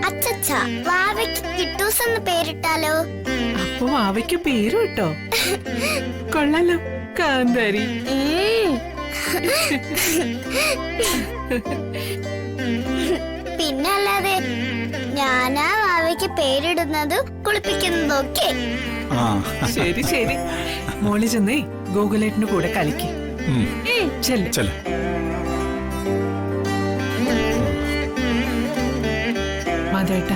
അച്ഛ വാവയ്ക്ക് കിട്ടൂസ് എന്ന് പേരിട്ടാലോ? അപ്പൊ വാവയ്ക്ക് പേരും ഇട്ടോ? കൊള്ളാലോ, കാന്താരി. പിന്നെ അല്ലാതെ ഞാനാ വാവയ്ക്ക് പേരിടുന്നതും കുളിപ്പിക്കുന്നതൊക്കെ. ശരി ശരി, മോളി ചെന്നേ ഗോകുലേട്ടന് കൂടെ കളിക്ക്. ചെല്ല. മാധവേട്ട,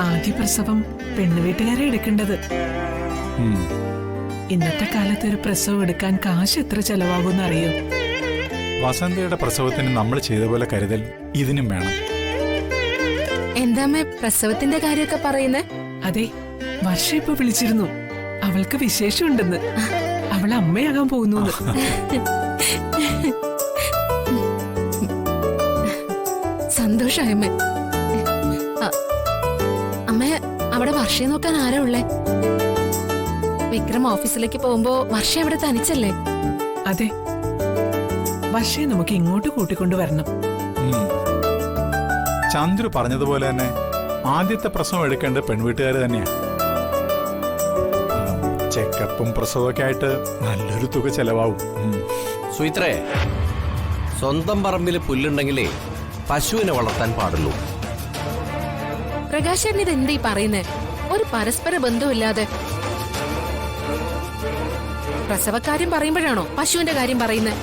ആദ്യ പ്രസവം പെണ്ണുവീട്ടുകാരെ എടുക്കേണ്ടത്. ഇന്നത്തെ കാലത്ത് ഒരു പ്രസവം എടുക്കാൻ കാശ് എത്ര ചെലവാകുമെന്ന് അറിയോ? വസന്തയുടെ പ്രസവത്തിന് നമ്മൾ ചെയ്ത പോലെ കരുതൽ ഇതിനും വേണം. എന്താമ്മേ പ്രസവത്തിന്റെ കാര്യമൊക്കെ പറയുന്നേ? അതെ, വർഷ ഇപ്പൊ വിളിച്ചിരുന്നു. അവൾക്ക് വിശേഷമുണ്ടെന്ന്. അവൾ അമ്മയാകാൻ പോകുന്നു. സന്തോഷായമ്മേ. അമ്മേ, അവിടെ വർഷയെ നോക്കാൻ ആരാ ഉള്ളേ? വിക്രം ഓഫീസിലേക്ക് പോകുമ്പോ വർഷ അവിടെ തനിച്ചല്ലേ? അതെ, വർഷയെ നമുക്ക് ഇങ്ങോട്ട് കൂട്ടിക്കൊണ്ടുവരണം. ചന്ദ്രു പറഞ്ഞതുപോലെ തന്നെ ആദ്യത്തെ പ്രസവം എടുക്കേണ്ട പെൺവീട്ടുകാർ തന്നെയാ. ചെക്കപ്പും പ്രസവമൊക്കെ ആയിട്ട് നല്ലൊരു തുക ചെലവാവും. സുയിത്രേ, സ്വന്തം പറമ്പിൽ പുല്ലുണ്ടെങ്കിലേ പശുവിനെ വളർത്താൻ പാടുള്ളൂ. പ്രകാശൻ ഇത് എന്തീ പറയുന്നേ? ഒരു പരസ്പര ബന്ധമില്ലാതെ പ്രസവക്കാര്യം പറയുമ്പോഴാണോ പശുവിന്റെ കാര്യം പറയുന്നത്?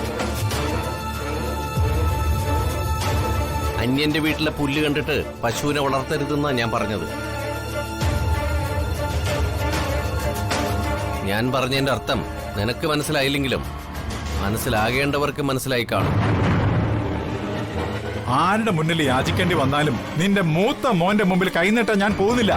അന്യന്റെ വീട്ടിലെ പുല്ല് കണ്ടിട്ട് പശുവിനെ വളർത്തരുതെന്നാ ഞാൻ പറഞ്ഞത്. ഞാൻ പറഞ്ഞതിന്റെ അർത്ഥം നിനക്ക് മനസ്സിലായില്ലെങ്കിലും മനസ്സിലാകേണ്ടവർക്ക് മനസ്സിലായി കാണും. ആരുടെ മുന്നിൽ യാചിക്കേണ്ടി വന്നാലും നിന്റെ മൂത്ത മോന്റെ മുമ്പിൽ കൈനീട്ടാൻ ഞാൻ പോകുന്നില്ല.